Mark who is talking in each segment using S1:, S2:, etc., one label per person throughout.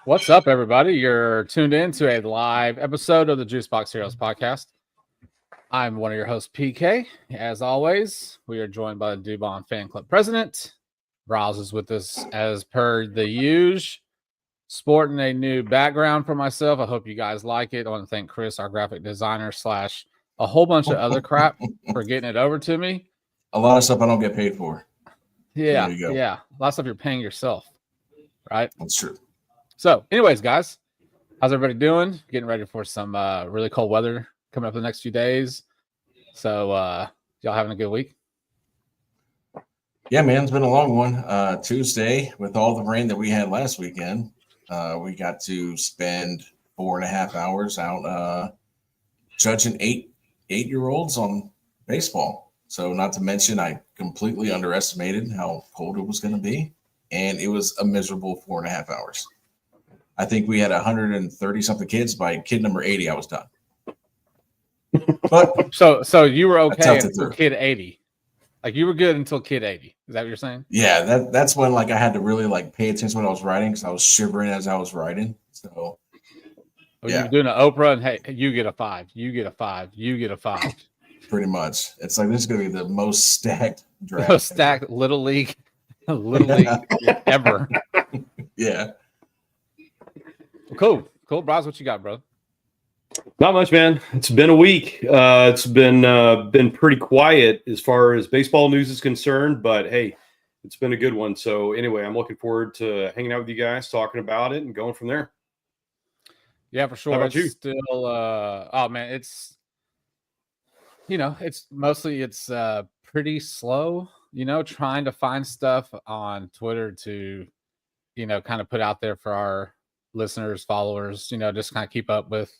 S1: What's up, everybody? You're tuned in to a live episode of the Juicebox Heroes podcast. I'm one of your hosts, PK. As always, we are joined by the Dubon Fan Club president. Browse is with us as per the usual, sporting a new background for myself. I hope you guys like it. I want to thank Chris, our graphic designer, / a whole bunch of other crap for getting it over to me.
S2: A lot of stuff I don't get paid for.
S1: Yeah, yeah. A lot of stuff you're paying yourself, right?
S2: That's true.
S1: So, anyways, guys, how's everybody doing? Getting ready for some really cold weather coming up the next few days. So, y'all having a good week?
S2: Yeah, man, it's been a long one. Tuesday, with all the rain that we had last weekend, we got to spend 4.5 hours out judging eight-year-olds on baseball. So, not to mention, I completely underestimated how cold it was going to be, and it was a miserable 4.5 hours. I think we had 130-something kids. By kid number 80, I was done. But
S1: so you were okay until kid 80. Like you were good until kid 80. Is that what you're saying?
S2: Yeah, that's when I had to really pay attention to what I was writing because I was shivering as I was writing. So
S1: you were doing an Oprah and hey, you get a 5, you get a 5, you get a 5.
S2: Pretty much. It's like this is gonna be the most stacked draft.
S1: Most stacked little league ever.
S2: Yeah.
S1: Cool. Bryce, what you got, bro?
S3: Not much, man. It's been a week. It's been pretty quiet as far as baseball news is concerned, but hey, it's been a good one. So anyway, I'm looking forward to hanging out with you guys, talking about it, and going from there.
S1: Yeah, for sure.
S3: How about you?
S1: Still, oh man, it's mostly pretty slow. Trying to find stuff on Twitter to, kind of put out there for our listeners, followers. Just kind of keep up with.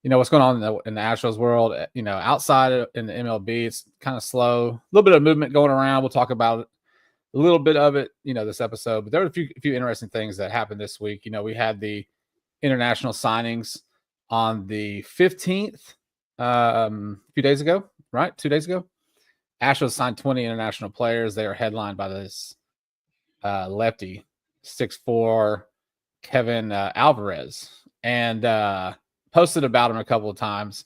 S1: What's going on in the Astros world, outside in the MLB, it's kind of slow. A little bit of movement going around. We'll talk about it, a little bit of it, this episode. But there were a few interesting things that happened this week. We had the international signings on the 15th, a few days ago, right? 2 days ago. Astros signed 20 international players. They are headlined by this lefty, 6'4", Kevin Alvarez. And posted about him a couple of times.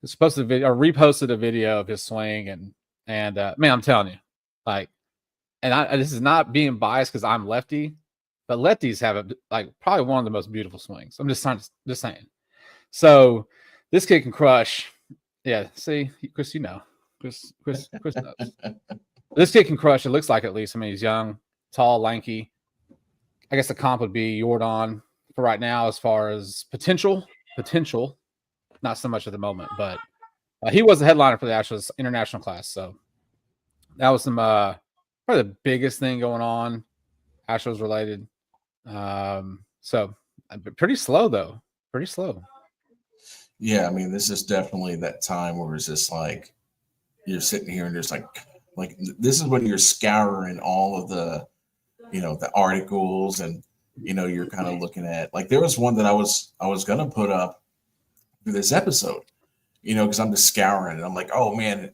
S1: Reposted a video of his swing, and man, I'm telling you, this is not being biased because I'm lefty, but lefties have probably one of the most beautiful swings. I'm just saying. So this kid can crush. Yeah, see, Chris, Chris knows. This kid can crush. It looks like, at least. I mean, he's young, tall, lanky. I guess the comp would be Jordan for right now as far as potential, not so much at the moment, but he was the headliner for the Astros international class. So that was some probably the biggest thing going on, Astros related. So pretty slow though. Pretty slow.
S2: Yeah, I mean, this is definitely that time where it's just you're sitting here and just like this is when you're scouring all of the the articles, and you're kind of looking at there was one that I was gonna put up for this episode, because I'm just scouring and I'm like, oh man,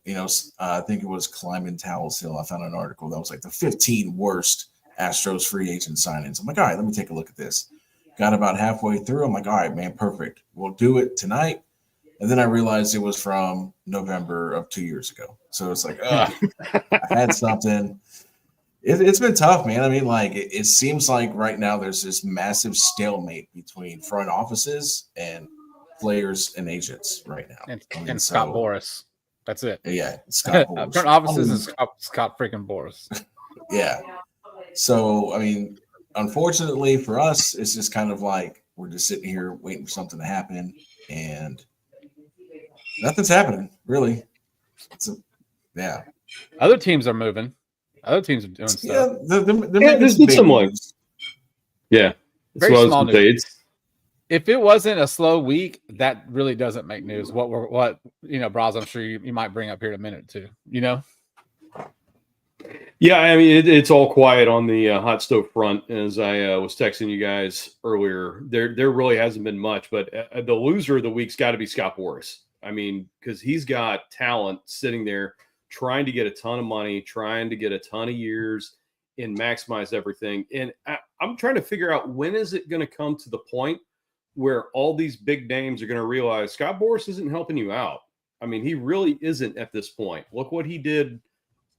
S2: I think it was Climbing Towels Hill. I found an article that was the 15 worst Astros free agent signings. I'm like, all right, let me take a look at this. Got about halfway through. I'm like, all right, man, perfect. We'll do it tonight. And then I realized it was from November of 2 years ago. So it's like, I had something. It's been tough, man. I mean, it seems like right now there's this massive stalemate between front offices and players and agents right now.
S1: And Scott Boras. That's it.
S2: Yeah, Scott Boras.
S1: Front offices and Scott freaking Boras.
S2: Yeah. So, I mean, unfortunately for us, it's just kind of we're just sitting here waiting for something to happen, and nothing's happening, really. Yeah.
S1: Other teams are moving. Other teams are doing stuff.
S2: Yeah, there's been some moves.
S3: Yeah.
S1: Very small news. If it wasn't a slow week, that really doesn't make news. Braz, I'm sure you might bring up here in a minute too.
S3: Yeah, I mean it's all quiet on the hot stove front. As I was texting you guys earlier, there really hasn't been much. But the loser of the week's got to be Scott Boras. I mean, because he's got talent sitting there, trying to get a ton of money, trying to get a ton of years, and maximized everything. And I'm trying to figure out, when is it going to come to the point where all these big names are going to realize Scott Boras isn't helping you out? I mean, he really isn't at this point. Look what he did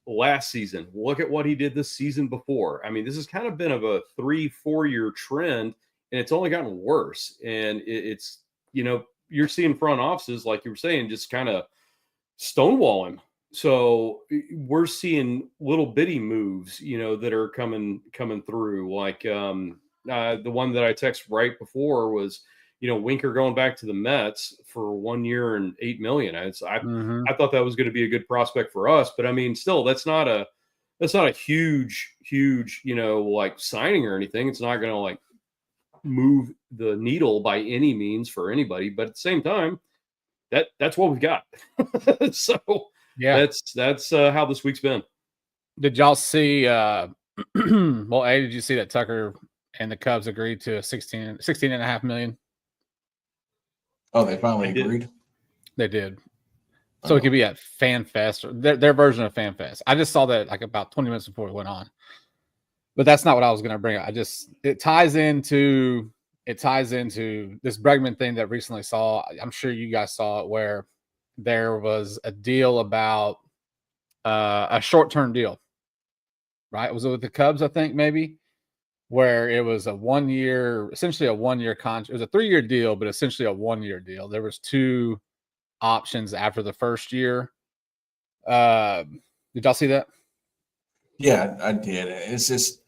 S3: last season. Look at what he did this season before. I mean, this has kind of been of a 3-4 year trend, and it's only gotten worse. And it's, you're seeing front offices, like you were saying, just kind of stonewall him. So we're seeing little bitty moves, that are coming through. Like the one that I texted right before was, Winker going back to the Mets for 1 year and $8 million. I thought that was going to be a good prospect for us, but I mean, still, that's not a huge, like signing or anything. It's not going to like move the needle by any means for anybody, but at the same time, that's what we've got. So yeah, that's how this week's been.
S1: Did y'all see well, did you see that Tucker and the Cubs agreed to 16.5 million?
S2: Oh, they finally agreed?
S1: They did. So it could be at FanFest, or their version of FanFest. I just saw that like about 20 minutes before it went on. But that's not what I was going to bring up. It ties into this Bregman thing that recently saw. I'm sure you guys saw it, where there was a deal about a short-term deal, right? Was it with the Cubs, I think, maybe, where it was essentially a 1 year contract. It was a 3-year deal, but essentially a 1 year deal. There was 2 options after the first year. Did y'all see that?
S2: Yeah, I did. It's just,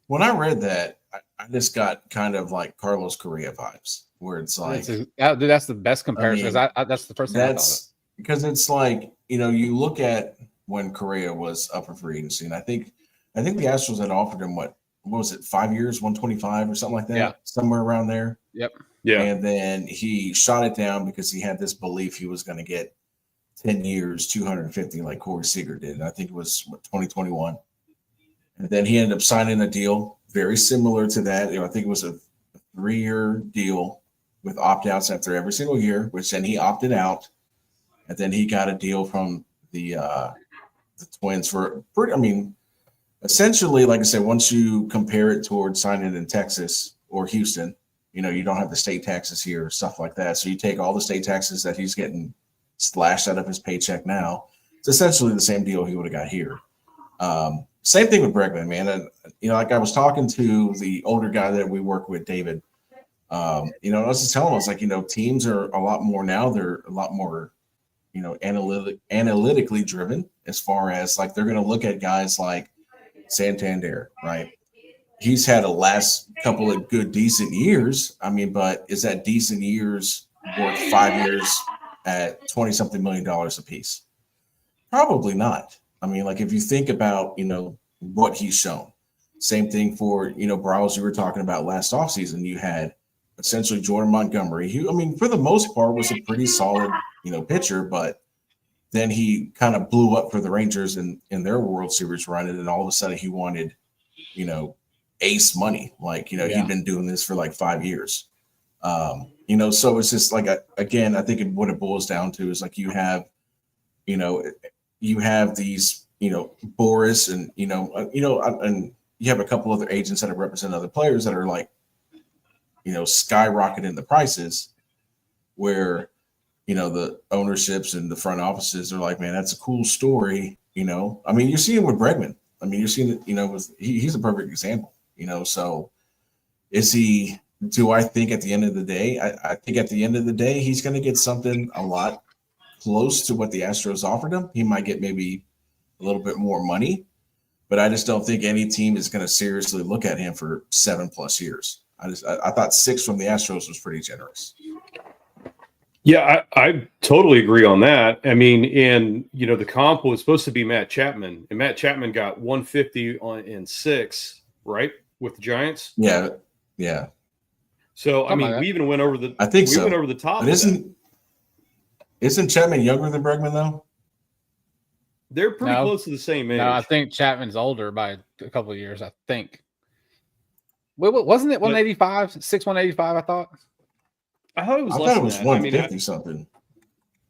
S2: when I read that, I just got kind of like Carlos Correa vibes, where it's like,
S1: that's the best comparison, because that's the first thing I thought of.
S2: Because it's like, you look at when Correa was up for free agency, and I think the Astros had offered him what was it, 5 years, 125 or something like that, somewhere around there.
S1: Yep.
S3: Yeah.
S2: And then he shot it down because he had this belief he was going to get 10 years, 250, like Corey Seager did. And I think it was 2021. And then he ended up signing a deal very similar to that. I think it was a 3-year deal with opt-outs after every single year, which then he opted out. And then he got a deal from the Twins for essentially, like I said, once you compare it towards signing in Texas or Houston, you don't have the state taxes here, stuff like that. So you take all the state taxes that he's getting slashed out of his paycheck now. It's essentially the same deal he would have got here. Same thing with Bregman, man. And, like I was talking to the older guy that we work with, David, I was just telling him, I was like, teams are a lot more now. They're a lot more, analytically driven, as far as like, they're going to look at guys like Santander, right? He's had a last couple of good, decent years. But is that decent years worth 5 years at $20-something million a piece? Probably not. Like if you think about, what he's shown. Same thing for, Browse, you were talking about last offseason. You had essentially Jordan Montgomery, who, for the most part, was a pretty solid, pitcher, but then he kind of blew up for the Rangers in their World Series run, and then all of a sudden he wanted, ace money. Like, he'd been doing this for like 5 years. So it's just like, again, I think what it boils down to is like you have these, Boras and, and you have a couple other agents that have represented other players that are like, skyrocketing the prices, where, the ownerships and the front offices are like, man, that's a cool story. You're seeing with Bregman. You're seeing it, he's a perfect example, so do I think at the end of the day, I think at the end of the day, he's going to get something a lot close to what the Astros offered him. He might get maybe a little bit more money, but I just don't think any team is going to seriously look at him for 7+ years. I thought 6 from the Astros was pretty generous.
S3: Yeah, I totally agree on that. The comp was supposed to be Matt Chapman, and Matt Chapman got 150 in 6, right, with the Giants.
S2: Yeah.
S3: So we even went over the.
S2: I think we
S3: went over the top.
S2: But isn't Chapman younger than Bregman though?
S3: They're pretty close to the same age.
S1: No, I think Chapman's older by a couple of years. I think. Wasn't it 185? 185? I thought.
S3: I thought it was.
S2: I thought it was 150 something.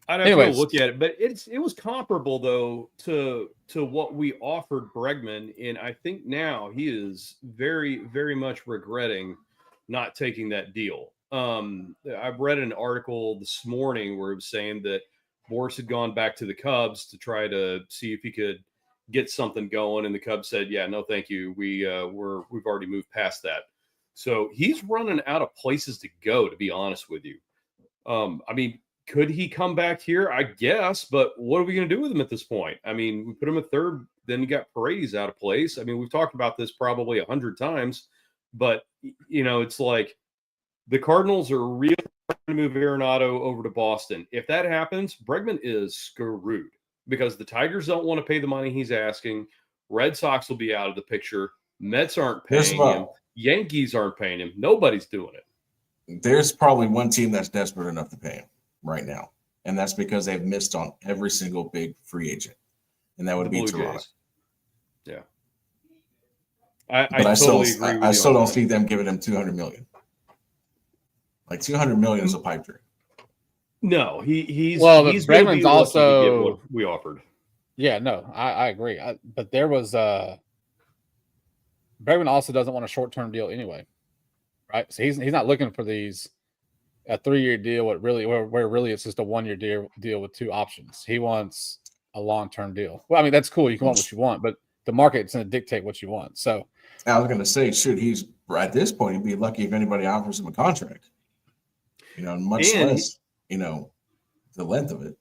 S3: I'd have to go look at it, but it was comparable though to what we offered Bregman, and I think now he is very, very much regretting not taking that deal. I've read an article this morning where it was saying that Boris had gone back to the Cubs to try to see if he could get something going, and the Cubs said, "Yeah, no, thank you. We've already moved past that." So he's running out of places to go, to be honest with you. I mean, could he come back here? I guess, but what are we going to do with him at this point? I mean, we put him at third, then you got Paredes out of place. I mean, we've talked about this probably 100 times, but it's like the Cardinals are really trying to move Arenado over to Boston. If that happens, Bregman is screwed because the Tigers don't want to pay the money he's asking. Red Sox will be out of the picture. Mets aren't paying him. Yankees aren't paying him. Nobody's doing it.
S2: There's probably one team that's desperate enough to pay him right now, and that's because they've missed on every single big free agent, and that would be Toronto.
S3: Jays. Yeah, I totally agree.
S2: I still don't see them giving him $200 million. Like $200 million is a pipe dream.
S3: No, he's
S1: Bregman's also
S3: what we offered.
S1: Yeah, no, I agree. But there was Bregman also doesn't want a short-term deal anyway, right? So he's not looking for a 3-year deal. Where really it's just a 1-year deal with 2 options. He wants a long-term deal. Well, I mean that's cool. You can want what you want, but the market's going to dictate what you want. So
S2: I was going to say, he's at this point he'd be lucky if anybody offers him a contract. Much less, the length of it.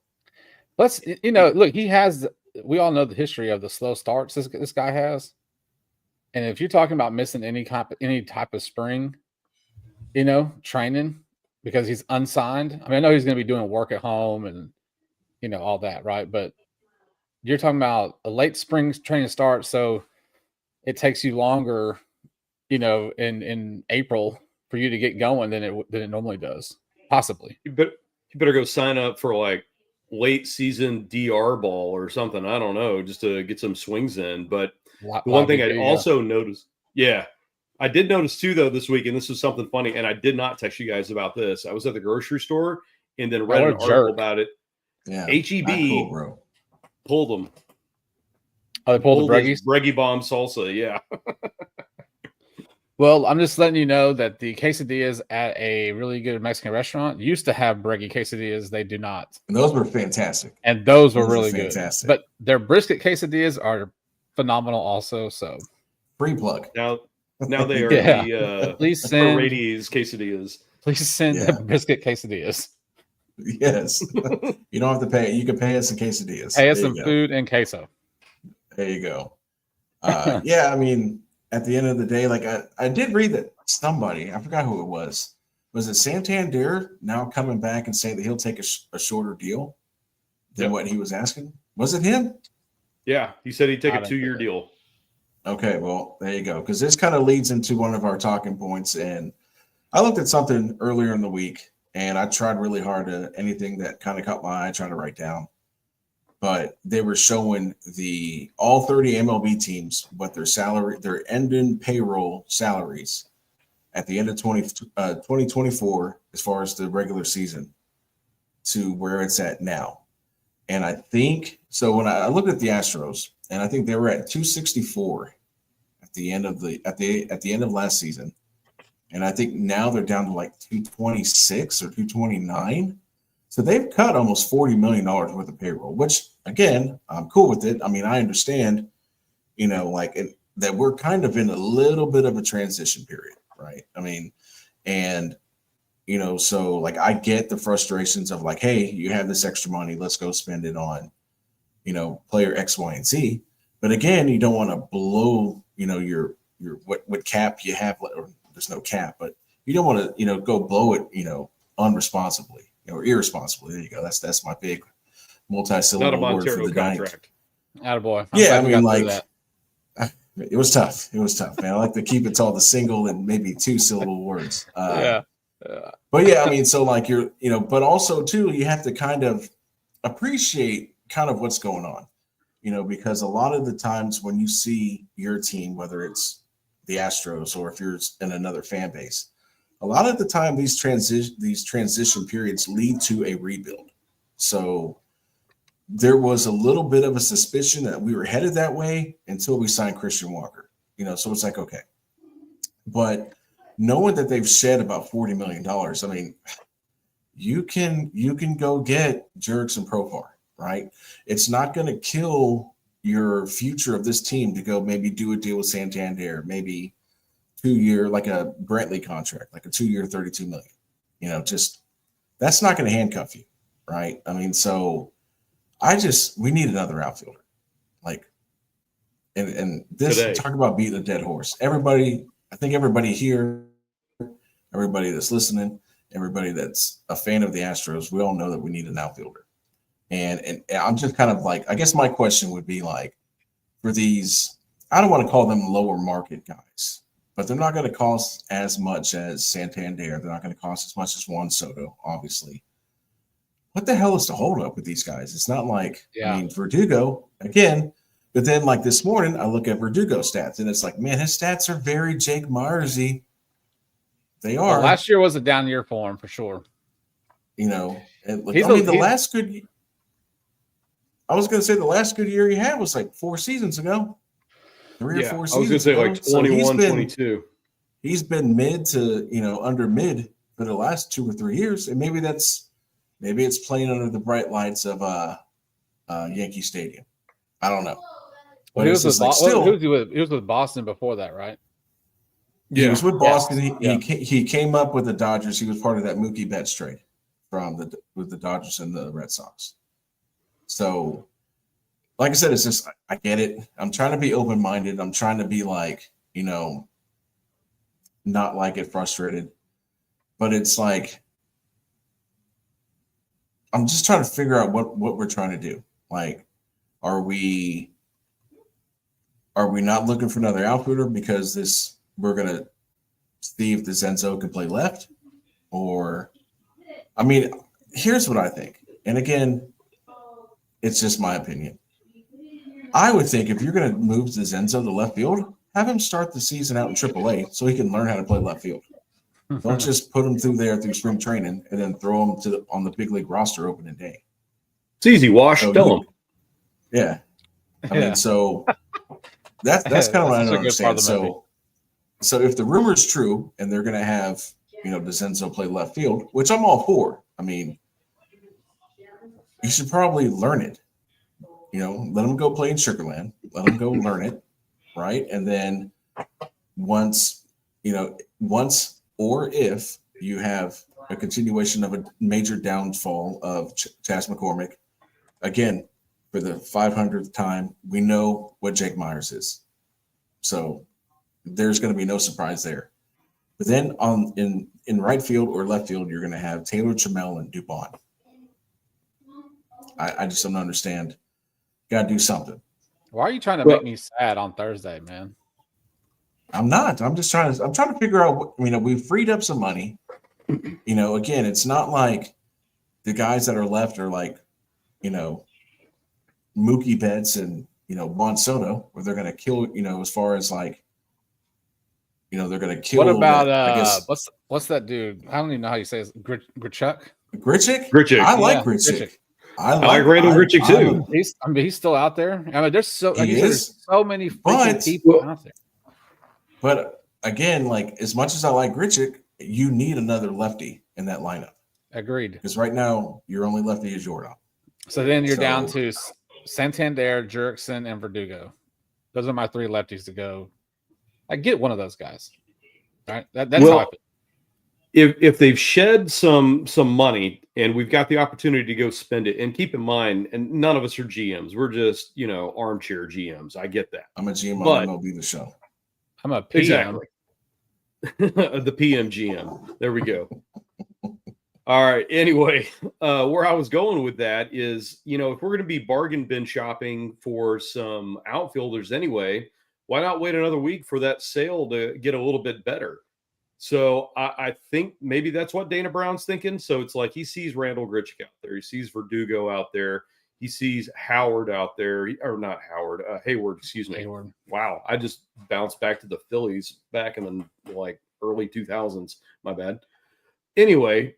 S1: Look, he has. We all know the history of the slow starts this guy has, and if you're talking about missing any type of spring, training because he's unsigned. I mean, I know he's going to be doing work at home and all that, right? But you're talking about a late spring training start, so it takes you longer, in April for you to get going than it normally does. Possibly.
S3: You better go sign up for like late season DR ball or something. I don't know, just to get some swings in. But the one thing I also noticed, I did notice too, though, this week, and this was something funny, and I did not text you guys about this. I was at the grocery store and then read an article about it.
S2: Yeah.
S3: HEB pulled them.
S1: Oh, they pulled the Breggies?
S3: Breggy bomb salsa, yeah.
S1: Well, I'm just letting you know that the quesadillas at a really good Mexican restaurant used to have Breggy quesadillas. They do not.
S2: And those were fantastic.
S1: And those were really good. But their brisket quesadillas are phenomenal also. So
S2: free plug.
S3: Now they are the
S1: please send
S3: Paredes quesadillas.
S1: Please send the brisket quesadillas.
S2: Yes. You don't have to pay. You can pay us in quesadillas.
S1: Pay us some food and queso.
S2: There you go. I mean, at the end of the day, like I did read that somebody, I forgot who it was. Was it Santander now coming back and saying that he'll take a shorter deal than what he was asking? Was it him?
S3: Yeah, he said he'd take a 2-year deal.
S2: Okay, well, there you go. Because this kind of leads into one of our talking points. And I looked at something earlier in the week, and I tried really hard to anything that kind of caught my eye, trying to write down. But they were showing all 30 MLB teams what their ending payroll salaries at the end of 2024 as far as the regular season to where it's at now. And I think so when I looked at the Astros, and I think they were at 264 at the end of last season. And I think now they're down to like 226 or 229. So they've cut almost $40 million worth of payroll, which, again, I'm cool with it. I mean, I understand, that we're kind of in a little bit of a transition period, right? I mean, and, so, like, I get the frustrations of, like, hey, you have this extra money. Let's go spend it on, player X, Y, and Z. But, again, you don't want to blow, your what cap you have. Or there's no cap, but you don't want to, go blow it, unresponsibly. Or irresponsibly. There you go. That's my big multi-syllable word for the
S3: contract.
S1: Attaboy.
S2: I mean, like, it was tough. It was tough, man. I like to keep it to all the single and maybe 2-syllable words. But yeah, I mean, so like but also too, you have to kind of appreciate kind of what's going on, because a lot of the times when you see your team, whether it's the Astros or if you're in another fan base, a lot of the time these transition periods lead to a rebuild. So there was a little bit of a suspicion that we were headed that way until we signed Christian Walker. So it's like, okay. But knowing that they've shed about $40 million, I mean, you can go get Jerks and Profar, right? It's not going to kill your future of this team to go maybe do a deal with Santander, maybe 2-year, like a Brantley contract, like a 2-year, $32 million. Just that's not going to handcuff you, right? I mean, so we need another outfielder, like, and this
S3: Today.
S2: Talk about beating a dead horse. I think everybody here, everybody that's listening, everybody that's a fan of the Astros, we all know that we need an outfielder. And I'm just kind of like, I guess my question would be like, for these, I don't want to call them lower market guys, but they're not going to cost as much as Santander. They're not going to cost as much as Juan Soto, obviously. What the hell is the holdup with these guys? It's not like, I mean, Verdugo, again, but then like this morning, I look at Verdugo stats, and it's like, man, his stats are very Jake Myers-y. They are.
S1: Well, last year was a down year for him, for sure.
S2: And like, the last good – I was going to say the last good year he had was like 4 seasons ago. 3 or 4 seasons
S3: I was going to say like 21, 22.
S2: He's been mid to, under mid for the last 2 or 3 years. And maybe it's playing under the bright lights of Yankee Stadium. I don't know.
S1: But he was with Boston before that, right?
S2: Yeah, he was with Boston. He came up with the Dodgers. He was part of that Mookie Betts trade with the Dodgers and the Red Sox. So, like I said, it's just, I get it. I'm trying to be open-minded. I'm trying to be like, not like get frustrated. But it's like, I'm just trying to figure out what we're trying to do. Like, are we not looking for another outfielder because we're going to see if the Zenzo can play left? Or, I mean, here's what I think. And again, it's just my opinion. I would think if you're going to move the Zenzo to left field, have him start the season out in AAA so he can learn how to play left field. Don't just put him through spring training and then throw him on the big league roster opening day.
S3: It's easy, Wash.
S2: So
S3: Tell him.
S2: Yeah. I mean, so that's kind of what I don't understand. So if the rumor is true and they're going to have, DeZenzo play left field, which I'm all for. I mean, you should probably learn it. Let him go play in Sugarland. Let him go learn it, right? And then once or if you have a continuation of a major downfall of Chas McCormick, again, for the 500th time, we know what Jake Myers is. So there's going to be no surprise there. But then in right field or left field, you're going to have Taylor Trammell and Dubon. I just don't understand. Got to do something.
S1: Why are you trying to make me sad on Thursday, man?
S2: I'm not. I'm trying to figure out what, we've freed up some money. Again, it's not like the guys that are left are like, Mookie Betts and, Juan Soto, where they're going to kill, as far as like, they're going to kill.
S1: What about, what's that dude? I don't even know how you say it. Grichuk?
S2: Grichuk. I like Grichuk. I like
S3: Randall Grichuk too.
S1: He's still out there. I mean, there's so many
S2: freaking
S1: people out there.
S2: But again, like as much as I like Grichuk, you need another lefty in that lineup.
S1: Agreed.
S2: Because right now your only lefty is Jordan.
S1: So then you're down to Santander, Jurickson, and Verdugo. Those are my 3 lefties to go. I get one of those guys. Right? That's how I feel.
S3: If they've shed some money and we've got the opportunity to go spend it, and keep in mind, and none of us are GMs, we're just armchair GMs. I get that.
S2: I'm a GM on MLB The Show.
S1: I'm a PM.
S3: Exactly. The PM GM. There we go. All right. Anyway, where I was going with that is, if we're going to be bargain bin shopping for some outfielders anyway, why not wait another week for that sale to get a little bit better? So I think maybe that's what Dana Brown's thinking. So it's like he sees Randall Grichuk out there. He sees Verdugo out there. He sees Howard out there. Or not Howard. Hayward, excuse me.
S1: Hayward.
S3: Wow. I just bounced back to the Phillies back in the early 2000s. My bad. Anyway,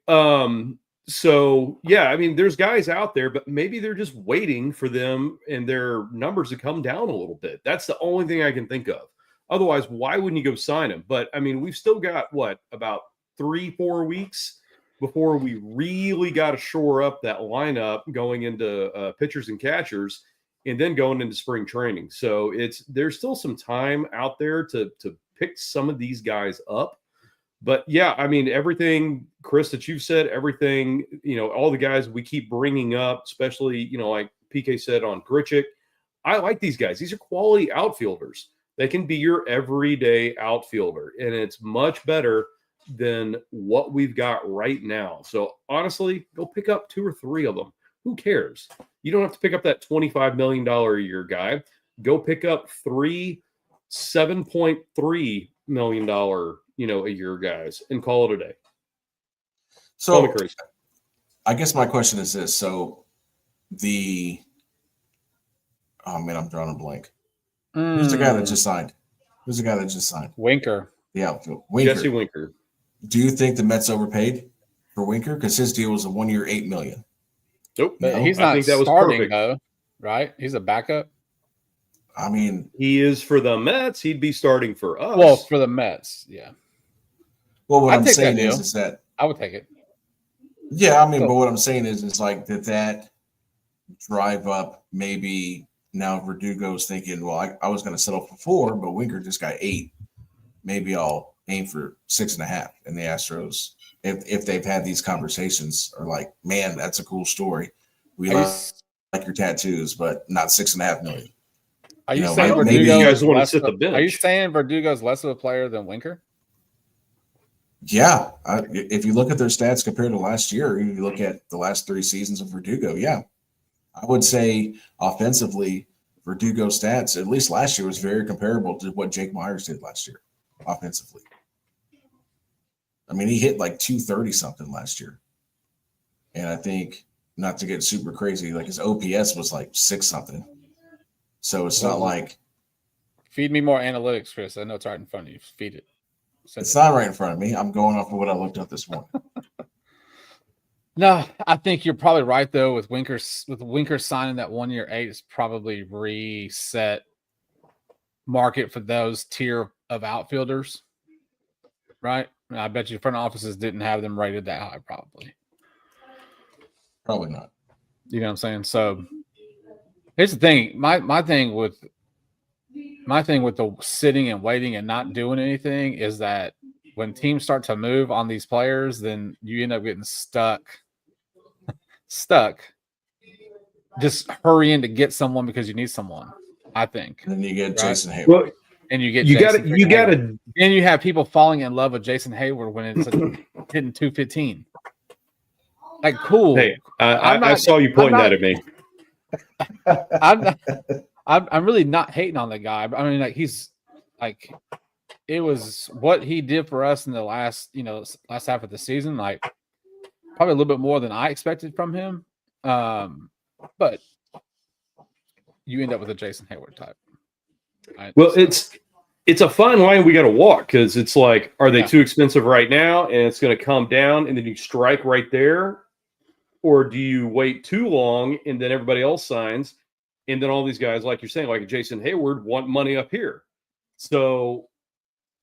S3: So, yeah, I mean, there's guys out there, but maybe they're just waiting for them and their numbers to come down a little bit. That's the only thing I can think of. Otherwise, why wouldn't you go sign him? But I mean, we've still got what, about 3-4 weeks before we really got to shore up that lineup going into pitchers and catchers, and then going into spring training. So there's still some time out there to pick some of these guys up. But yeah, I mean, everything, Chris, that you've said, everything, all the guys we keep bringing up, especially, like PK said on Grichuk, I like these guys. These are quality outfielders. They can be your everyday outfielder, and it's much better than what we've got right now. So honestly, go pick up 2 or 3 of them. Who cares? You don't have to pick up that $25 million a year guy. Go pick up 3 $7.3 million, a year guys, and call it a day.
S2: So I guess my question is this. So I'm drawing a blank. Who's the guy that just signed?
S1: Winker.
S2: Yeah, Winker.
S3: Jesse Winker.
S2: Do you think the Mets overpaid for Winker? Because his deal was a 1 year, $8 million.
S3: Nope.
S1: But he's not starting though, right? He's a backup.
S2: I mean,
S3: he is for the Mets. He'd be starting for us.
S1: Well, for the Mets, yeah.
S2: Well, what I'm saying is that
S1: I would take it.
S2: Yeah, I mean, but what I'm saying is like that drive up maybe now Verdugo's thinking, well, I was going to settle for 4, but Winker just got 8. Maybe I'll aim for 6.5. And the Astros, if they've had these conversations, are like, man, that's a cool story. We like your tattoos, but not $6.5 million.
S1: Are you saying Verdugo's less of a player than Winker?
S2: Yeah. If you look at their stats compared to last year, if you look at the last 3 seasons of Verdugo, yeah. I would say offensively, Verdugo's stats, at least last year, was very comparable to what Jake Myers did last year offensively. I mean, he hit like 230 something last year. And I think, not to get super crazy, like his OPS was like 6 something. So it's not like.
S1: Feed me more analytics, Chris. I know it's right in front of you. Feed it.
S2: It's not right in front of me. I'm going off of what I looked up this morning.
S1: No, I think you're probably right though. With Winker signing that 1 year, 8 is probably reset market for those tier of outfielders, right? I bet you front offices didn't have them rated that high, probably.
S2: Probably not.
S1: You know what I'm saying? So here's the thing. My thing with the sitting and waiting and not doing anything is that when teams start to move on these players, then you end up getting stuck just hurrying to get someone because you need someone, I think.
S2: And then you get Jason Hayward.
S3: Well,
S1: and you get
S3: and
S1: you have people falling in love with Jason Hayward when it's hitting 215. Like, cool.
S3: Hey, I saw you pointing that at me.
S1: I'm really not hating on the guy. I mean, like, he's like, it was what he did for us in the last half of the season. Like, probably a little bit more than I expected from him. But you end up with a Jason Hayward type. Right?
S3: Well, it's a fine line we got to walk, because it's like, are they too expensive right now and it's going to come down and then you strike right there? Or do you wait too long and then everybody else signs? And then all these guys, like you're saying, like Jason Hayward, want money up here. So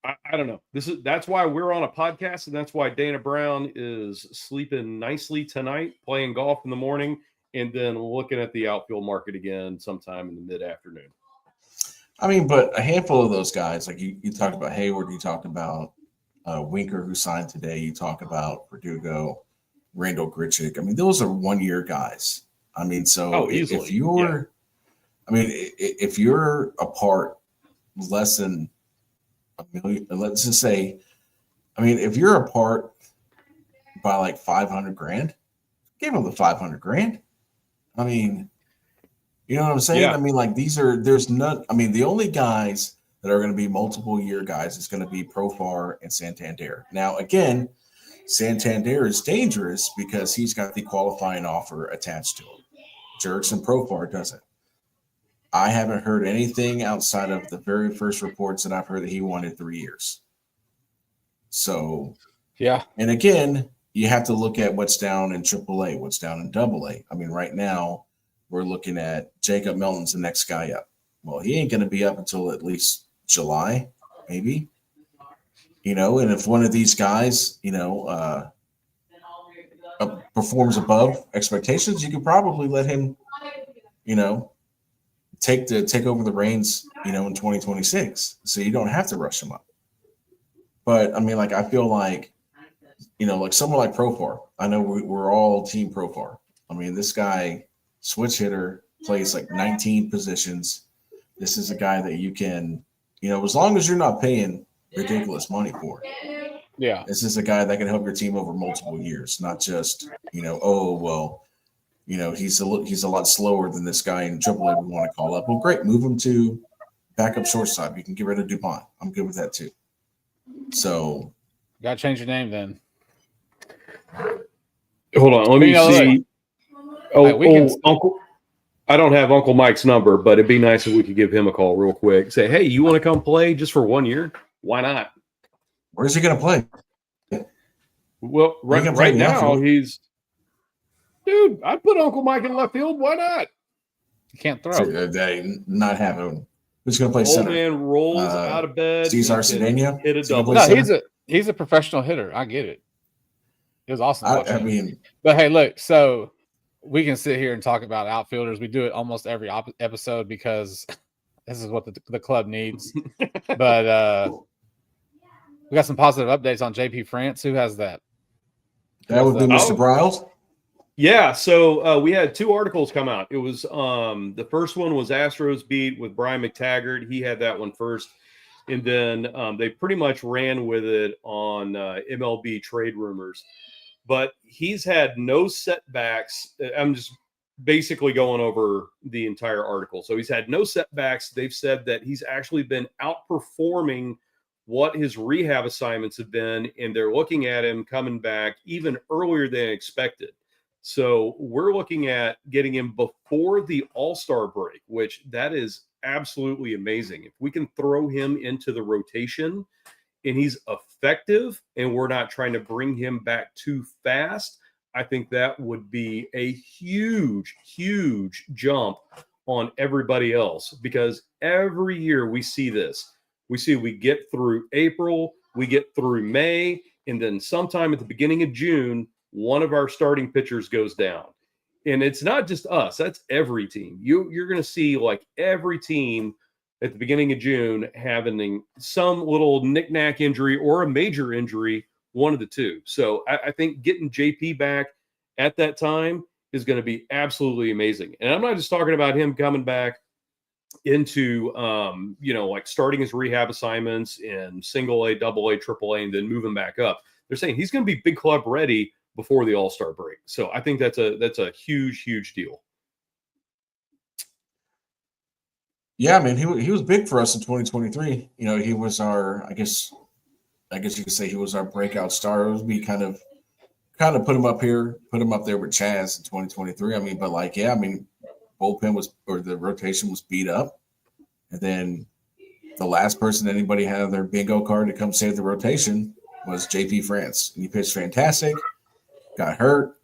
S3: I don't know. That's why we're on a podcast, and that's why Dana Brown is sleeping nicely tonight, playing golf in the morning, and then looking at the outfield market again sometime in the mid-afternoon.
S2: I mean, but a handful of those guys, like you talked about Hayward, you talked about Winker, who signed today, you talk about Verdugo, Randall Grichuk. I mean, those are 1 year guys. I mean, so if you're, if you're apart less than $1 million, let's just say, I mean, if you're apart by like $500,000, give them the $500,000. I mean, you know what I'm saying?
S3: Yeah.
S2: I mean, like the only guys that are going to be multiple year guys is going to be Profar and Santander. Now, again, Santander is dangerous because he's got the qualifying offer attached to him. Jurickson Profar doesn't. I haven't heard anything outside of the very first reports that I've heard that he wanted 3 years. So,
S1: yeah.
S2: And again, you have to look at what's down in AAA, what's down in AA. I mean, right now we're looking at Jacob Melton's the next guy up. Well, he ain't going to be up until at least July, maybe. And if one of these guys, performs above expectations, you could probably let him, take over the reins, in 2026. So you don't have to rush him up. But I mean, like, I feel like, like someone like Profar. I know we're all team Profar. I mean, this guy, switch hitter, plays like 19 positions. This is a guy that you can, as long as you're not paying ridiculous money for it.
S1: Yeah.
S2: This is a guy that can help your team over multiple years, not just, he's a lot slower than this guy in AAA we want to call up. Well, great. Move him to backup shortstop. You can get rid of DuPont. I'm good with that too. So.
S1: Got to change your name then.
S3: Hold on. Let me see.
S1: Uncle.
S3: I don't have Uncle Mike's number, but it'd be nice if we could give him a call real quick. Say, hey, you want to come play just for 1 year? Why not?
S2: Where's he going to play?
S3: Well, right now he's – dude, I'd put Uncle Mike in left field. Why not?
S1: You can't throw.
S2: They not have him. Who's going to play
S3: Old
S2: center?
S3: Man rolls out of bed.
S2: Cesar Cedeno?
S3: Hit a double.
S1: No, he's a professional hitter. I get it. It was awesome. But hey, look, so we can sit here and talk about outfielders. We do it almost every episode because this is what the club needs. But we got some positive updates on JP France. Who has that?
S2: That would be Mr. Bryles.
S3: Yeah, so we had 2 articles come out. It was the first one was Astros Beat with Brian McTaggart. He had that one first. And then they pretty much ran with it on MLB trade rumors. But he's had no setbacks. I'm just basically going over the entire article. So he's had no setbacks. They've said that he's actually been outperforming what his rehab assignments have been, and they're looking at him coming back even earlier than expected. So we're looking at getting him before the All-Star break, which that is absolutely amazing. If we can throw him into the rotation and he's effective and we're not trying to bring him back too fast, I think that would be a huge, huge jump on everybody else, because every year we see this. We get through April, we get through May, and then sometime at the beginning of June, one of our starting pitchers goes down. And it's not just us, that's every team. You're going to see like every team at the beginning of June having some little knick-knack injury or a major injury, one of the two. So I think getting JP back at that time is going to be absolutely amazing. And I'm not just talking about him coming back into, like starting his rehab assignments in single A, double A, triple A, and then moving back up. They're saying he's going to be big club ready before the All-Star break. So I think that's a huge, huge deal.
S2: Yeah, I mean, he was big for us in 2023. He was our, I guess you could say he was our breakout star. It was me kind of put him up there with Chaz in 2023. I mean, but bullpen the rotation was beat up. And then the last person anybody had on their bingo card to come save the rotation was JP France. And he pitched fantastic, got hurt.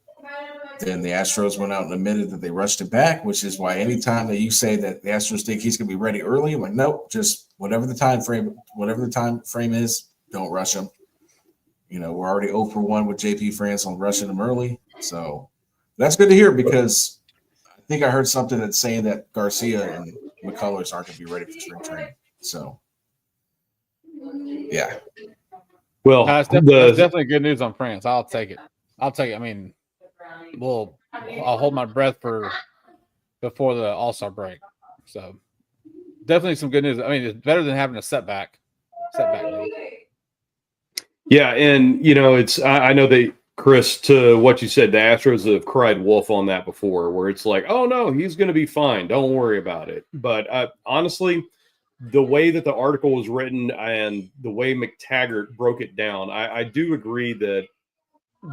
S2: Then the Astros went out and admitted that they rushed him back, which is why anytime that you say that the Astros think he's going to be ready early, I'm like, nope, just whatever the time frame is, don't rush him. We're already 0 for 1 with JP France on rushing him early. So that's good to hear, because I think I heard something that's saying that Garcia and McCullers aren't going to be ready for spring training. So, yeah.
S1: Well, that's definitely good news on France. I'll take it. I mean, I'll hold my breath before the All-Star break. So definitely some good news. I mean, it's better than having a setback.
S3: Yeah, and it's I know that, Chris, to what you said, the Astros have cried wolf on that before, where it's like, oh no, he's going to be fine, don't worry about it. But honestly, the way that the article was written and the way McTaggart broke it down, I do agree that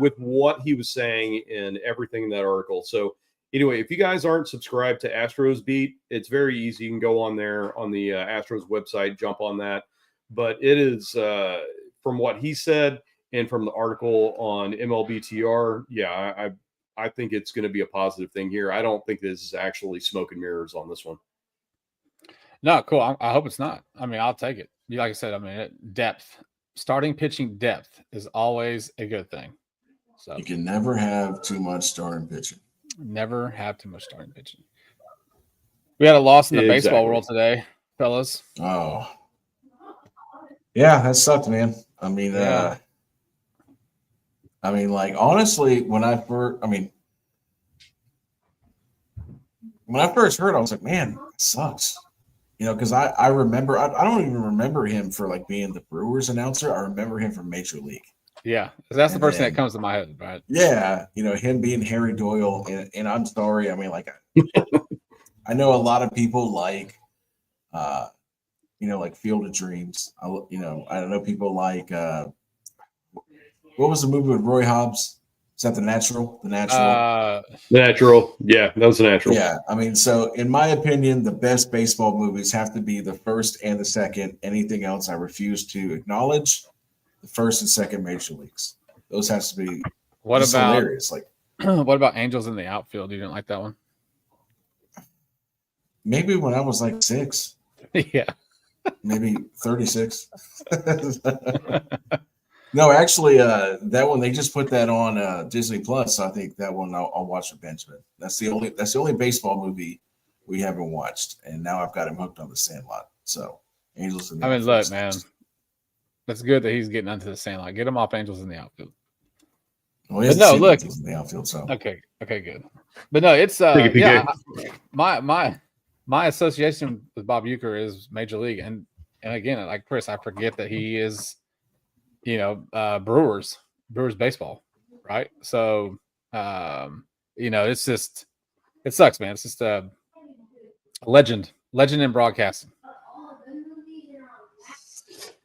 S3: with what he was saying and everything in that article. So anyway, if you guys aren't subscribed to Astros Beat, it's very easy. You can go on there on the Astros website, jump on that. But it is, from what he said, and from the article on MLBTR, yeah, I think it's going to be a positive thing here. I don't think this is actually smoke and mirrors on this one.
S1: No, cool. I hope it's not. I mean, I'll take it. Like I said, I mean, depth, starting pitching depth is always a good thing. So
S2: You can never have too much starting pitching.
S1: never have too much starting pitching. We had a loss in the baseball world today, fellas.
S2: Oh, yeah, that sucked, man. I mean,
S1: Yeah.
S2: like honestly, when I first heard, I was like, man, it sucks. You know, because I remember, I don't even remember him for like being the Brewers announcer. I remember him from Major League.
S1: Yeah, that's the first thing that comes to my head, right?
S2: Yeah, you know, him being Harry Doyle, and I'm sorry, I mean, like, I know a lot of people like, you know, like Field of Dreams. I don't know people like, what was the movie with Roy Hobbs? Is that The Natural? The Natural.
S3: Natural. Yeah, that was a natural.
S2: Yeah, I mean, so in my opinion, the best baseball movies have to be the first and the second. Anything else, I refuse to acknowledge. The first and second Major Leagues. Those has to be.
S1: What about
S2: hilarious? Like,
S1: what about Angels in the Outfield? You didn't like that one?
S2: Maybe when I was like 6.
S1: Yeah.
S2: Maybe 36. No, actually, that one they just put that on Disney Plus. So I think that one I'll watch with Benjamin. That's the only baseball movie we haven't watched, and now I've got him hooked on The Sandlot. So Angels in the Outfield.
S1: Look, man, that's good that he's getting onto The Sandlot. Get him off Angels in the Outfield.
S2: Well, in the outfield. So
S1: okay, good. But no, it's yeah. My association with Bob Uecker is Major League, and again, like Chris, I forget that he is, you know, Brewers baseball, right? So, you know, it's just, it sucks, man. It's just a legend in broadcasting.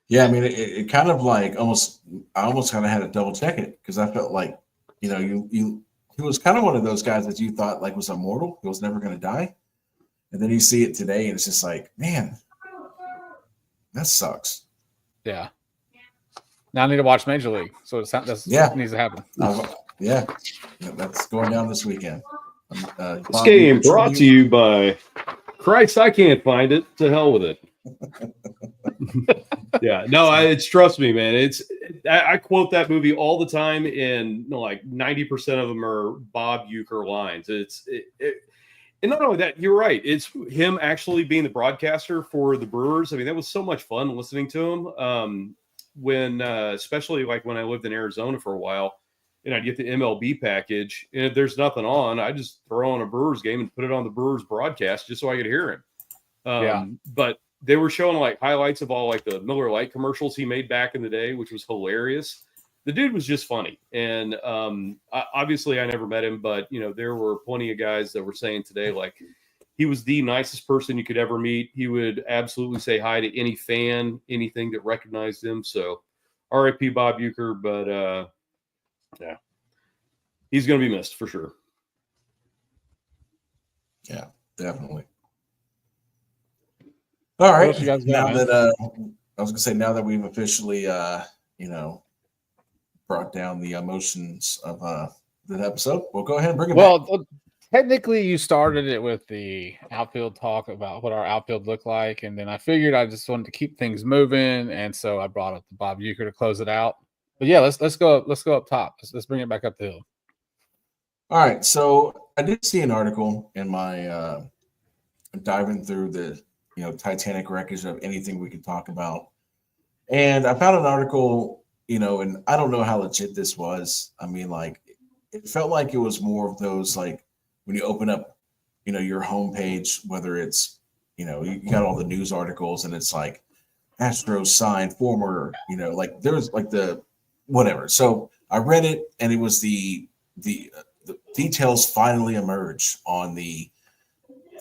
S2: Yeah, I mean, it kind of like I almost kind of had to double check it because I felt like, you know, he was kind of one of those guys that you thought like was immortal. He was never going to die. And then you see it today and it's just like, man, that sucks.
S1: Yeah. Now I need to watch Major League. So that needs to happen.
S2: Yeah, that's going down this weekend.
S3: This game brought to you by Christ. I can't find it. To hell with it. Yeah, no, it's trust me, man. I quote that movie all the time, and like 90% of them are Bob Uecker lines. And not only that, you're right. It's him actually being the broadcaster for the Brewers. I mean, that was so much fun listening to him. When especially like when I lived in Arizona for a while, and I'd get the MLB package, and if there's nothing on, I just throw on a Brewers game and put it on the Brewers broadcast just so I could hear him. But they were showing like highlights of all like the Miller Lite commercials he made back in the day, which was hilarious. The dude was just funny. And obviously I never met him, but you know, there were plenty of guys that were saying today, like he was the nicest person you could ever meet. He would absolutely say hi to any fan, anything that recognized him. So RIP Bob Uecker, but yeah, he's going to be missed for sure.
S2: Yeah, definitely. All right. Now that I was gonna say, now that we've officially you know, brought down the emotions of the episode, we'll go ahead and bring it back.
S1: Technically you started it with the outfield talk about what our outfield looked like, and then I figured I just wanted to keep things moving, and so I brought up the Bob Uecker to close it out. But yeah, let's go up top. Let's bring it back up the hill.
S2: All right. So I did see an article in my diving through the Titanic wreckage of anything we could talk about. And I found an article, and I don't know how legit this was. I mean, like, it felt like it was more of those, like, when you open up, your homepage, whether it's, you got all the news articles and it's like Astros signed former, like there's like the whatever. So I read it, and it was the details finally emerge on the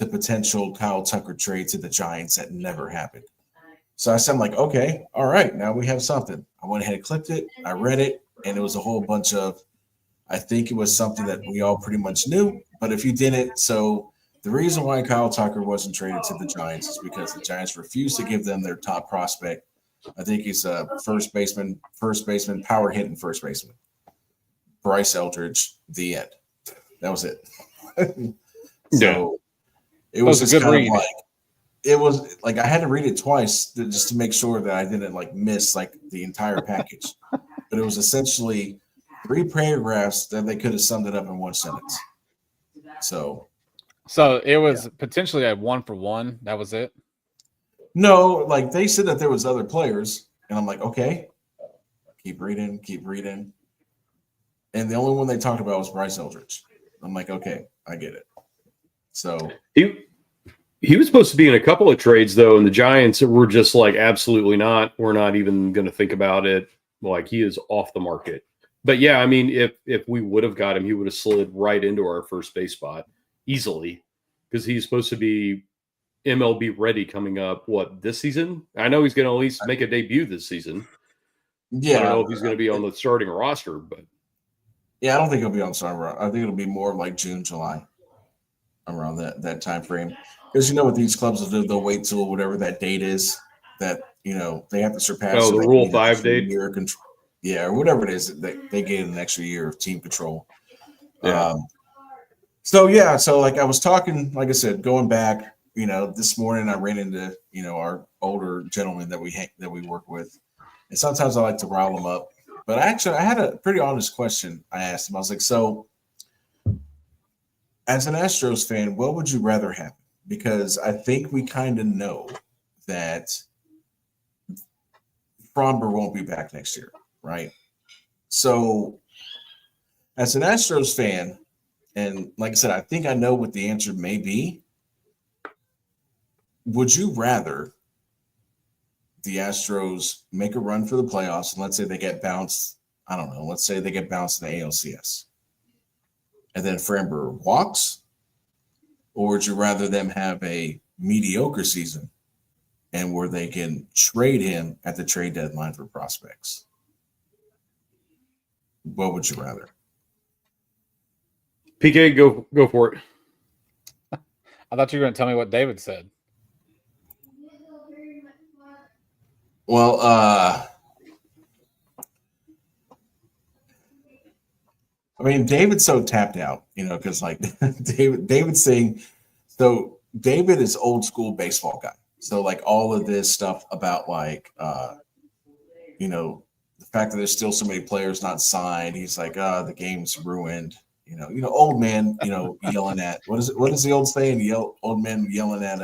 S2: potential Kyle Tucker trade to the Giants that never happened. So I said, I'm like, okay, all right, now we have something. I went ahead and clicked it. I read it, and it was a whole bunch of, I think it was something that we all pretty much knew. But if you didn't, so the reason why Kyle Tucker wasn't traded to the Giants is because the Giants refused to give them their top prospect I think he's a first baseman, power hitting first baseman. Bryce Eldridge, the end. That was it. So it was just
S1: a good
S2: kind
S1: read.
S2: of like, it was like I had to read it twice just to make sure that I didn't like miss like the entire package. But it was essentially 3 paragraphs that they could have summed it up in one sentence. So
S1: it was potentially a 1-for-1. That was it.
S2: No, like they said that there was other players, and I'm like, okay, keep reading. And the only one they talked about was Bryce Eldridge. I'm like, okay, I get it. So
S3: he was supposed to be in a couple of trades though, and the Giants were just like, absolutely not. We're not even going to think about it. Like he is off the market. But yeah, I mean, if we would have got him, he would have slid right into our first base spot easily because he's supposed to be MLB ready coming up. What, this season? I know he's going to at least make a debut this season.
S2: Yeah,
S3: I don't know if he's going to be on the starting roster, but
S2: yeah, I don't think he'll be on summer. I think it'll be more like June, July, around that time frame. Because what these clubs will do, they'll wait till whatever that date is that they have to surpass.
S3: Oh, the Rule 5 date.
S2: Year control. Yeah, or whatever it is, they gain an extra year of team control.
S3: Yeah.
S2: So like I was talking, like I said, going back. This morning I ran into our older gentleman that we work with, and sometimes I like to rile them up. But I had a pretty honest question. I asked him. I was like, "So, as an Astros fan, what would you rather happen?" Because I think we kind of know that Fromber won't be back next year, right? So, as an Astros fan, and like I said, I think I know what the answer may be. Would you rather the Astros make a run for the playoffs and let's say they get bounced? I don't know. Let's say they get bounced in the ALCS, and then Framber walks, or would you rather them have a mediocre season and where they can trade him at the trade deadline for prospects? What would you rather?
S3: PK, go for it.
S1: I thought you were going to tell me what David said.
S2: Well, I mean, David's so tapped out, because like David's saying, so David is old school baseball guy. So like all of this stuff about like, the fact that there's still so many players not signed. He's like, the game's ruined. Old man, yelling at what is the old saying? Old man yelling at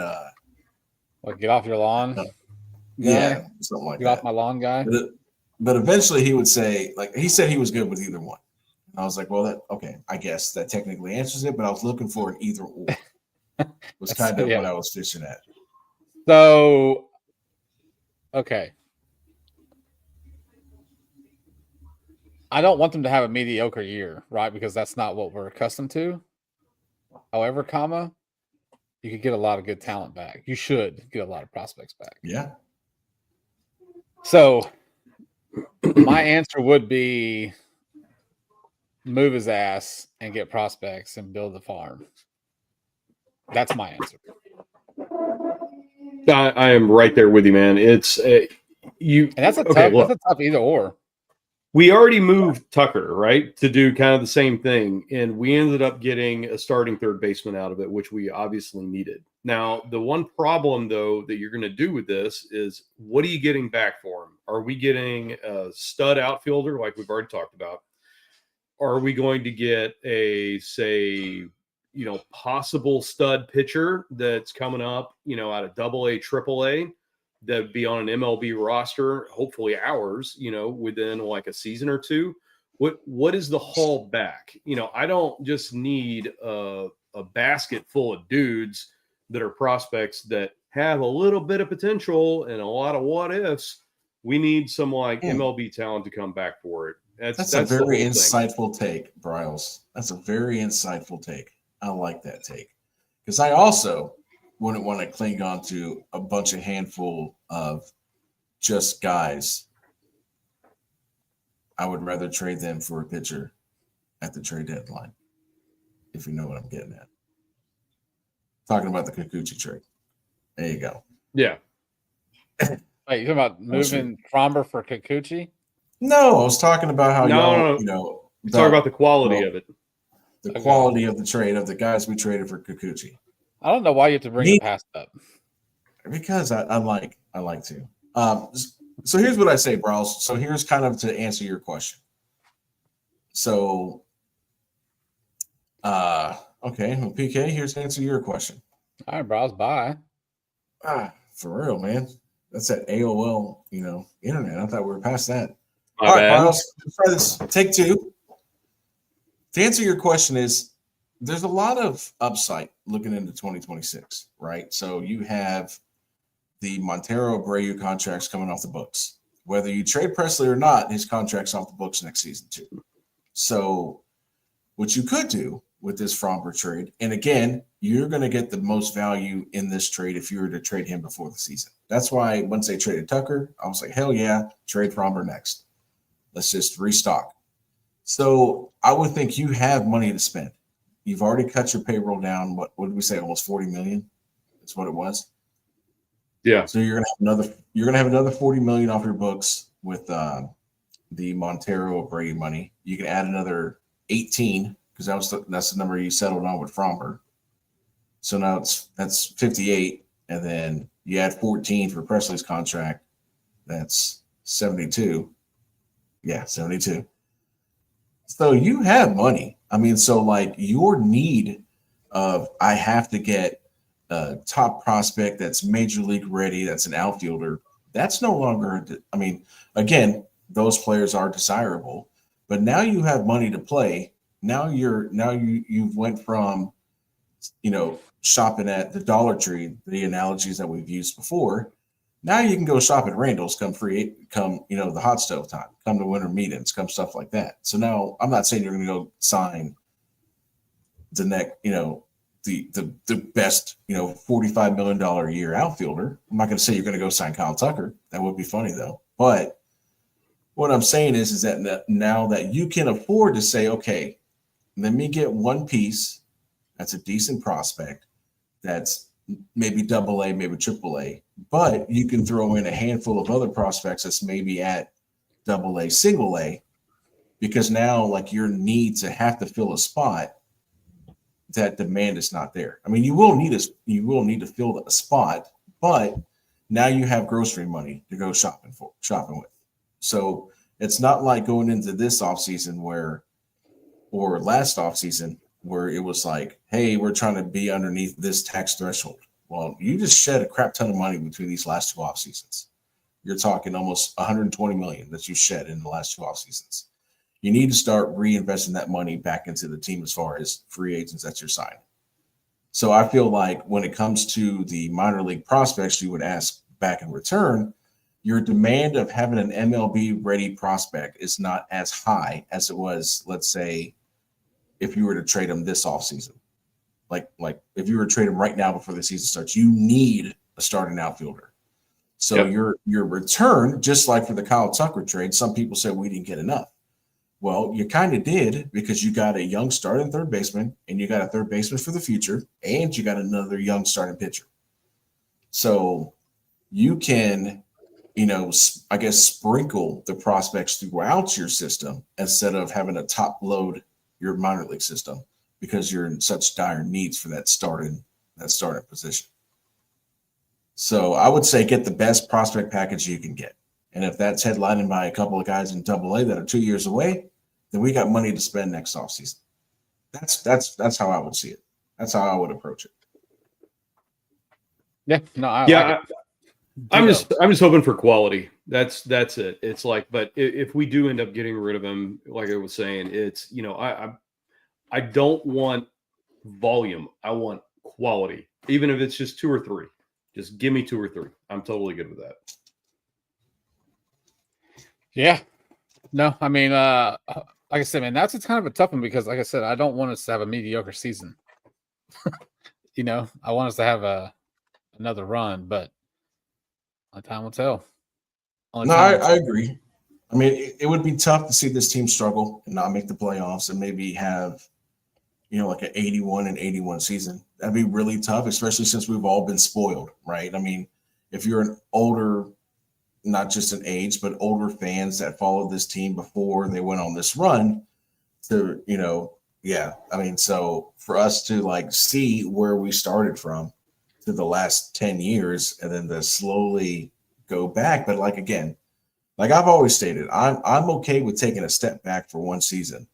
S1: Like, get off your lawn.
S2: Yeah, something like
S1: get
S2: that.
S1: Off my lawn, guy.
S2: But eventually he would say, like he said he was good with either one. And I was like, well, I guess that technically answers it, but I was looking for an either or. Was kind of what I was fishing at.
S1: So, okay. I don't want them to have a mediocre year, right? Because that's not what we're accustomed to. However, you could get a lot of good talent back. You should get a lot of prospects back.
S2: Yeah.
S1: So my answer would be move his ass and get prospects and build the farm. That's my answer.
S3: I am right there with you, man. It's you.
S1: And that's a tough either or.
S3: We already moved Tucker, right, to do kind of the same thing, and we ended up getting a starting third baseman out of it, which we obviously needed. Now, the one problem, though, that you're going to do with this is what are you getting back for him? Are we getting a stud outfielder like we've already talked about? Are we going to get a, say, possible stud pitcher that's coming up, out of AA, AAA? That'd be on an MLB roster, hopefully ours, within like a season or two. What is the haul back? I don't just need a basket full of dudes that are prospects that have a little bit of potential and a lot of what ifs. We need some like MLB talent to come back for it.
S2: That's a very insightful take, Bryles. That's a very insightful take. I like that take because I also wouldn't want to cling on to a bunch of handful of just guys. I would rather trade them for a pitcher at the trade deadline, if you know what I'm getting at. Talking about the Kikuchi trade. There you go.
S3: Yeah.
S1: Wait, you talking about moving Fromber for Kikuchi?
S2: No, I was talking about how
S3: No. Talk about the quality of it.
S2: The quality of the trade of the guys we traded for Kikuchi.
S1: I don't know why you have to bring it past up.
S2: Because I like to. So here's what I say, Brawls. So here's kind of to answer your question. So, okay, well, PK, here's to answer your question.
S1: All right, Brawls, bye.
S2: For real, man. That's that AOL, internet. I thought we were past that.
S3: My
S2: All
S3: bad.
S2: right, Brawls, let's try this. Take two. To answer your question is, there's a lot of upside looking into 2026, right? So you have the Montero Abreu contracts coming off the books. Whether you trade Presley or not, his contract's off the books next season too. So what you could do with this Fromber trade, and again, you're going to get the most value in this trade if you were to trade him before the season. That's why once they traded Tucker, I was like, hell yeah, trade Fromber next. Let's just restock. So I would think you have money to spend. You've already cut your payroll down. What did we say? Almost 40 million. That's what it was.
S3: Yeah.
S2: So you're gonna have another 40 million off your books with the Montero Abreu money. You can add another 18 because that's the number you settled on with Fromber. So now that's 58, and then you add 14 for Presley's contract. That's 72. Yeah, 72. So you have money. I mean, so like your need of I have to get a top prospect that's major league ready, that's an outfielder, that's no longer, I mean, again, those players are desirable, but now you have money to play. Now you went from, shopping at the Dollar Tree, the analogies that we've used before. Now you can go shop at Randall's come the hot stove time, come to winter meetings, come stuff like that. So now I'm not saying you're going to go sign the next, the best, $45 million a year outfielder. I'm not going to say you're going to go sign Kyle Tucker. That would be funny though. But what I'm saying is that now that you can afford to say, okay, let me get one piece that's a decent prospect, that's maybe double A, maybe triple A, but you can throw in a handful of other prospects that's maybe at double A, single A, because now like your need to have to fill a spot, that demand is not there. I mean, you will need to fill a spot, but now you have grocery money to go shopping with. So it's not like going into this offseason or last offseason where it was like, hey, we're trying to be underneath this tax threshold. Well, you just shed a crap ton of money between these last two off seasons. You're talking almost 120 million that you shed in the last two off seasons. You need to start reinvesting that money back into the team as far as free agents that you're signing. So I feel like when it comes to the minor league prospects, you would ask back in return, your demand of having an MLB ready prospect is not as high as it was, let's say, if you were to trade them this offseason. Like if you were to trade him right now before the season starts, you need a starting outfielder. So your return, just like for the Kyle Tucker trade, some people said we didn't get enough. Well, you kind of did, because you got a young starting third baseman, and you got a third baseman for the future, and you got another young starting pitcher. So you can, I guess, sprinkle the prospects throughout your system instead of having to top load your minor league system, because you're in such dire needs for that starting position. So I would say get the best prospect package you can get. And if that's headlining by a couple of guys in Double A that are 2 years away, then we got money to spend next offseason. That's how I would see it. That's how I would approach it.
S1: Yeah, no,
S3: I'm just hoping for quality. That's it. It's like, but if we do end up getting rid of him, like I was saying, it's, I don't want volume. I want quality, even if it's just 2 or 3. Just give me 2 or 3. I'm totally good with that.
S1: Yeah. No, I mean, like I said, man, that's kind of a tough one, because, like I said, I don't want us to have a mediocre season. I want us to have another run, but time will tell.
S2: I agree. I mean, it would be tough to see this team struggle and not make the playoffs and maybe have, like an 81-81 season. That'd be really tough, especially since we've all been spoiled, right? I mean, if you're an older, not just an age, but older fans that followed this team before they went on this run to, yeah. I mean, so for us to like see where we started from to the last 10 years and then to slowly go back. But like, again, like I've always stated, I'm okay with taking a step back for one season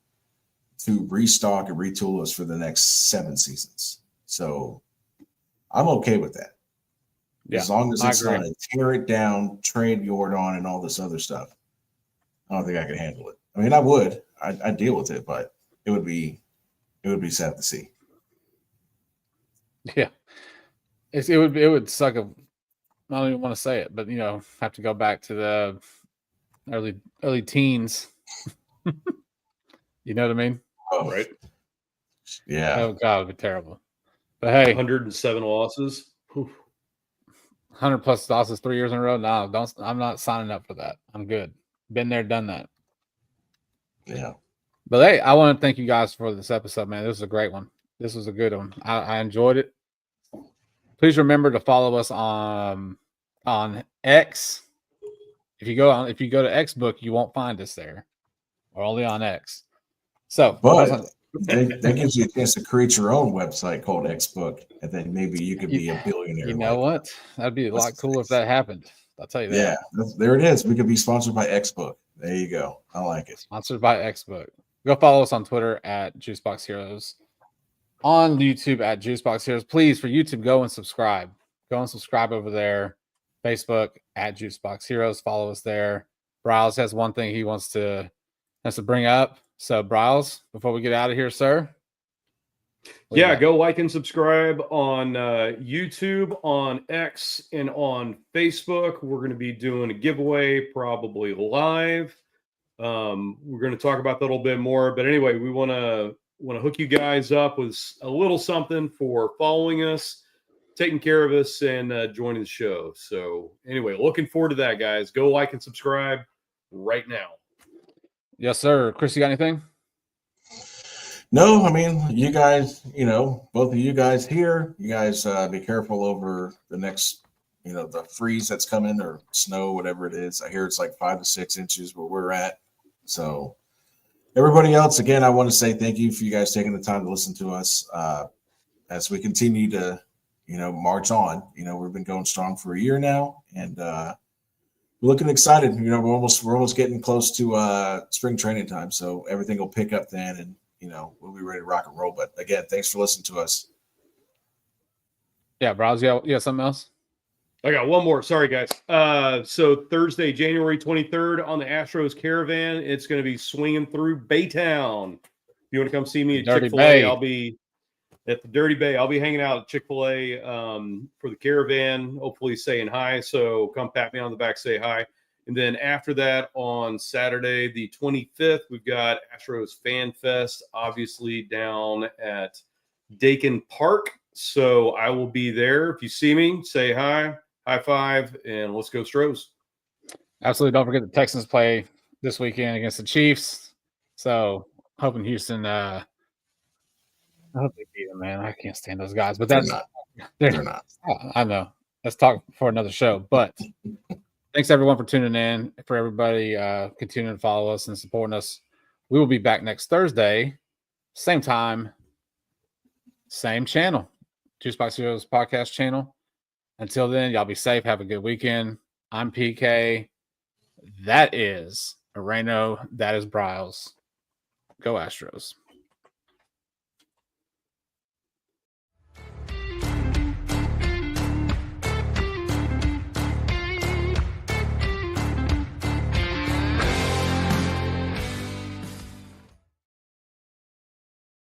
S2: to restock and retool us for the next 7 seasons. So I'm okay with that.
S1: Yeah,
S2: As long as
S1: I
S2: it's
S1: agree.
S2: not a tear it down, trade Jordan and all this other stuff. I don't think I could handle it. I mean, I would. I'd deal with it, but it would be sad to see.
S1: Yeah, it would suck. I don't even want to say it, but have to go back to the early teens. You know what I mean?
S2: Oh,
S3: Right.
S2: yeah.
S1: Oh God, it'd be terrible. But hey,
S3: 107 losses. Whew.
S1: 100 plus losses 3 years in a row. No, don't. I'm not signing up for that. I'm good. Been there, done that.
S2: Yeah.
S1: But hey, I want to thank you guys for this episode, man. This was a great one. This was a good one. I enjoyed it. Please remember to follow us on X. If you go to Xbook, you won't find us there. We're only on X. So,
S2: But that gives you a chance to create your own website called Xbook, and then maybe you could be a billionaire.
S1: You know what? That'd be a lot cooler if that happened. I'll tell you that.
S2: Yeah, there it is. We could be sponsored by Xbook. There you go. I like it.
S1: Sponsored by Xbook. Go follow us on Twitter at Juicebox Heroes. On YouTube at Juicebox Heroes. Please, for YouTube, go and subscribe. Go and subscribe over there. Facebook at Juicebox Heroes. Follow us there. Bryles has one thing he wants to bring up. So, Bryles, before we get out of here, sir.
S3: Yeah, go like and subscribe on YouTube, on X, and on Facebook. We're going to be doing a giveaway, probably live. We're going to talk about that a little bit more. But anyway, we want to hook you guys up with a little something for following us, taking care of us, and joining the show. So anyway, looking forward to that, guys. Go like and subscribe right now.
S1: Yes, sir. Chris, you got anything?
S2: No, I mean, you guys, both of you guys here, you guys be careful over the next, the freeze that's coming or snow, whatever it is. I hear it's like 5 to 6 inches where we're at. So everybody else, again, I want to say thank you for you guys taking the time to listen to us as we continue to, march on. We've been going strong for a year now, and we're looking excited. We're almost getting close to spring training time, so everything will pick up then, and we'll be ready to rock and roll. But again, thanks for listening to us.
S1: Yeah, Bryles, you have something else?
S3: I got one more. Sorry, guys. So Thursday, January 23rd on the Astros Caravan, it's going to be swinging through Baytown. If you want to come see me at Chick-fil-A, I'll be at the Dirty Bay. I'll be hanging out at Chick-fil-A for the Caravan, hopefully saying hi. So come pat me on the back, say hi. And then after that, on Saturday, the 25th, we've got Astros Fan Fest, obviously down at Dakin Park. So I will be there. If you see me, say hi, high five, and let's go Stros.
S1: Absolutely. Don't forget the Texans play this weekend against the Chiefs. So hoping Houston, I hope they beat them, man. I can't stand those guys. But they're not. I know. Let's talk for another show. But thanks everyone for tuning in. For everybody continuing to follow us and supporting us. We will be back next Thursday, same time, same channel, Juicebox Heroes podcast channel. Until then, y'all be safe. Have a good weekend. I'm PK. That is Areno. That is Bryles. Go Astros.